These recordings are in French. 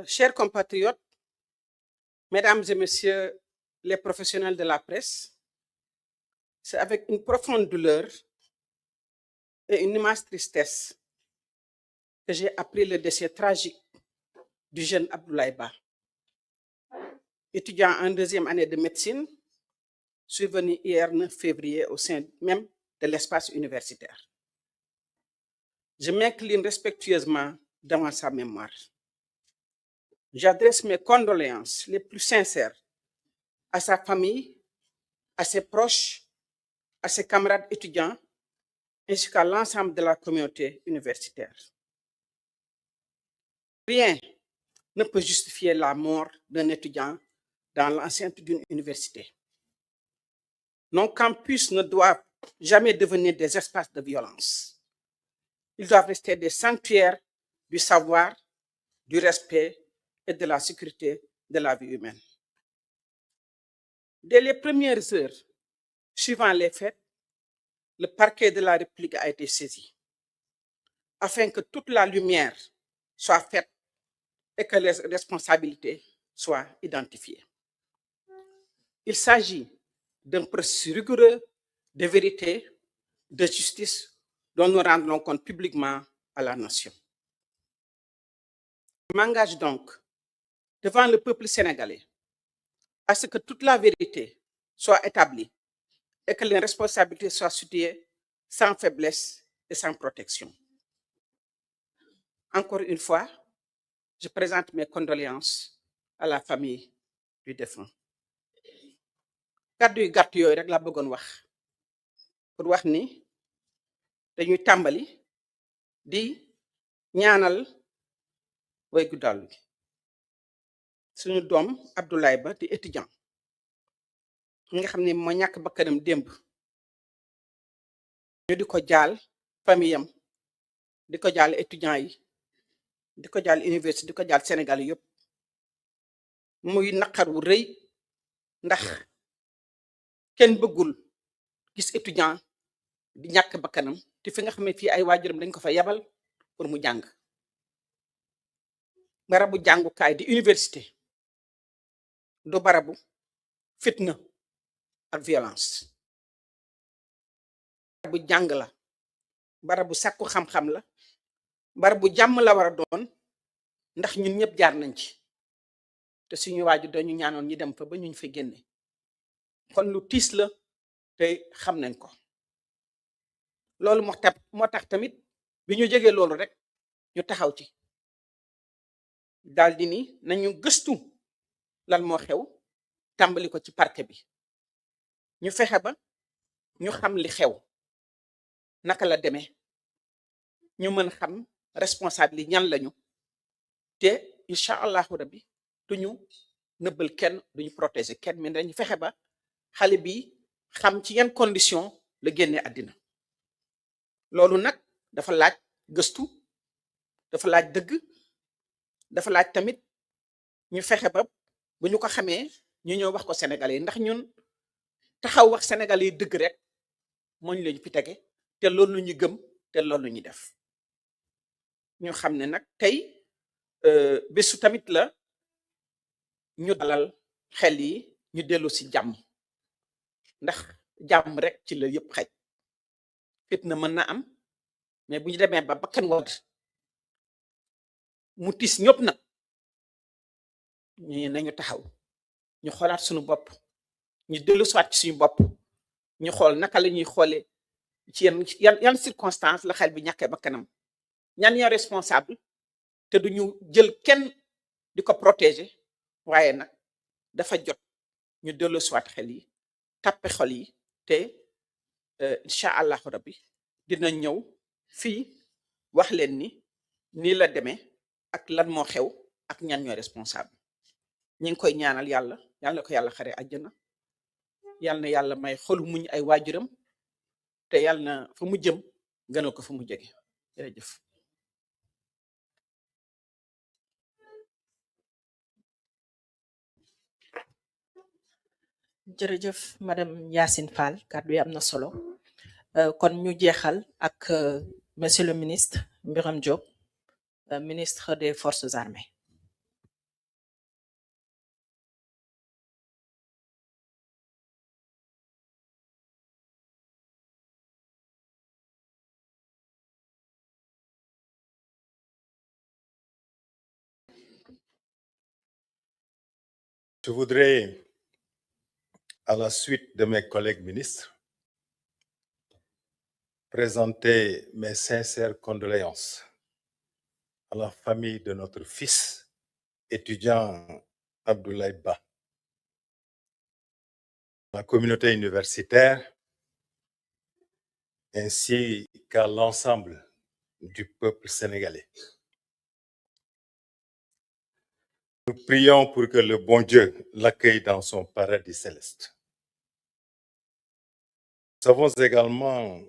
Chers compatriotes, mesdames et messieurs les professionnels de la presse, c'est avec une profonde douleur et une immense tristesse que j'ai appris le décès tragique du jeune Abdoulaye Ba, étudiant en deuxième année de médecine, survenu hier 9 février au sein même de l'espace universitaire. Je m'incline respectueusement devant sa mémoire. J'adresse mes condoléances les plus sincères à sa famille, à ses proches, à ses camarades étudiants, ainsi qu'à l'ensemble de la communauté universitaire. Rien ne peut justifier la mort d'un étudiant dans l'enceinte d'une université. Nos campus ne doivent jamais devenir des espaces de violence. Ils doivent rester des sanctuaires du savoir, du respect et de la sécurité de la vie humaine. Dès les premières heures suivant les faits, le parquet de la République a été saisi afin que toute la lumière soit faite et que les responsabilités soient identifiées. Il s'agit d'un processus rigoureux de vérité, de justice dont nous rendrons compte publiquement à la nation. Je m'engage donc devant le peuple sénégalais à ce que toute la vérité soit établie et que les responsabilités soient situées sans faiblesse et sans protection. Encore une fois, je présente mes condoléances à la famille du défunt. kàddu yu gàtt yooyu rek laa bëggoon wax pour wax ni dañuy tàmbali di ñaanal way guddaalu gi suñu doom Abdoulaye Ba di étudiant nga xam ne moo ñàkk bakkanam démb ñu di ko jaal famille am di ko jaal étudiant yi di ko jaal université di ko jaal Sénégal yëpp muy naqar wu rëy ndax kenn bëggul gis étudiant di ñàkk bakkanam te fi nga xam ne fii ay waajuram dañ ko fa yabal pour mu jàng barabu jàngukaay di université du barabu fitna ak violence barabu jàng la barabu sàkku xam-xam la barabu jàmm la war a doon ndax ñun ñëpp jaar nañ ci te suñu waajur dañu ñaanoon ñi dem fa ba ñu fa génne kon lu tiis la te xam nañ ko loolu moo tax tamit bi ñu jógee loolu rek ñu taxaw ci daldi ni nañu gëstu lan moo xew tàmbali ko ci parquet bi ñu fexe ba ñu xam li xew naka la demee ñu mën xam responsable yi ñan lañu te incha allahu rabbi duñu nëbbal kenn duñu protéger kenn mais dañu fexe ba xale bi xam ci yan condition la génne àddina loolu nag dafa laaj gëstu dafa laaj dëgg dafa laaj tamit ñu fexe ba bu ñu ko xamee ñu ñëw wax ko Sénégalais yi ndax ñun taxaw wax Sénégalais yi dëgg rek moo ñu lañu fi tege te loolu ñu gëm te loolu ñu def ñu xam ne nag tey bésu tamit la ñu dalal xel yi ñu dellu si jàmm ndax jàmm rek ci la yëpp xaj fitna mën na am mais bu ñu demee ba bakkan wadd mu tiis ñëpp nag ñu nañu taxaw ñu xoolaat suñu bopp ñu dellu siwaat ci suñu bopp ñu xool naka la ñuy xoolee ci yan circonstance la xel bi ñàkkee bakkanam ñan ñoo responsable te duñu jël kenn di ko protéger waaye nag dafa jot ñu dellu siwaat xel yi tàppe xol yi te incha allahu rabbi dina ñëw fii wax leen ni nii la demee ak lan moo xew ak ñan ñooy responsable ñi ngi koy ñaanal yàlla yàlla na ko yàlla xare àjjana yàlla na yàlla may xolu muñ ay waajuram te yàlla na fa mu jëm gënal ko fa mu jóge jërëjëf jërëjëf madame Yacine Fall kàddu yi am na solo kon ñu jeexal ak monsieur le ministre Birame Diop ministre des forces armées Je voudrais, à la suite de mes collègues ministres, présenter mes sincères condoléances à la famille de notre fils, étudiant Abdoulaye Ba, à la communauté universitaire, ainsi qu'à l'ensemble du peuple sénégalais. Nous prions pour que le bon Dieu l'accueille dans son paradis céleste. Nous avons également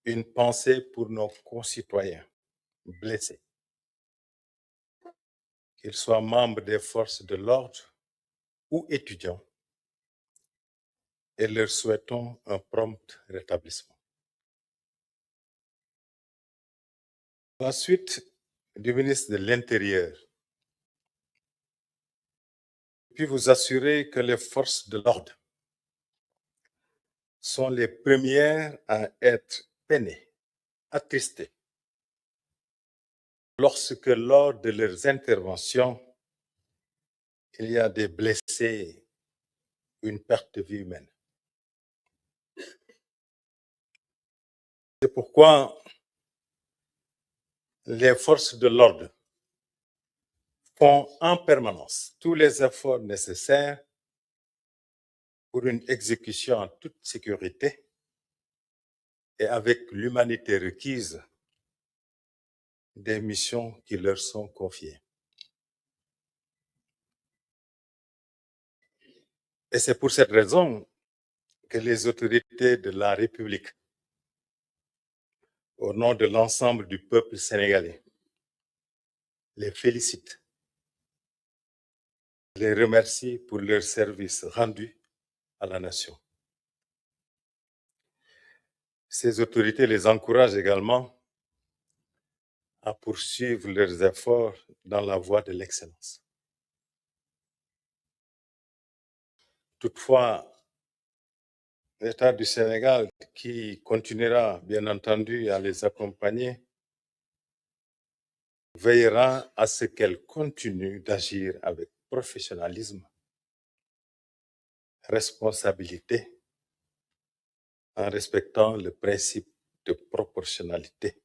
une pensée pour nos concitoyens blessés, qu'ils soient membres des forces de l'ordre ou étudiants, et leur souhaitons un prompt rétablissement. À la suite du ministre de l'Intérieur, je puis vous assurer que les forces de l'ordre sont les premières à être peinées, attristées, lorsque lors de leurs interventions, il y a des blessés, une perte de vie humaine. C'est pourquoi les forces de l'ordre font en permanence tous les efforts nécessaires pour une exécution en toute sécurité et avec l'humanité requise des missions qui leur sont confiées. Et c'est pour cette raison que les autorités de la République, au nom de l'ensemble du peuple sénégalais, les félicitent, les remercient pour leur service rendu à la nation. Ces autorités les encouragent également à poursuivre leurs efforts dans la voie de l'excellence. Toutefois, l'État du Sénégal, qui continuera bien entendu à les accompagner, veillera à ce qu'elles continuent d'agir avec professionnalisme, responsabilité, en respectant le principe de proportionnalité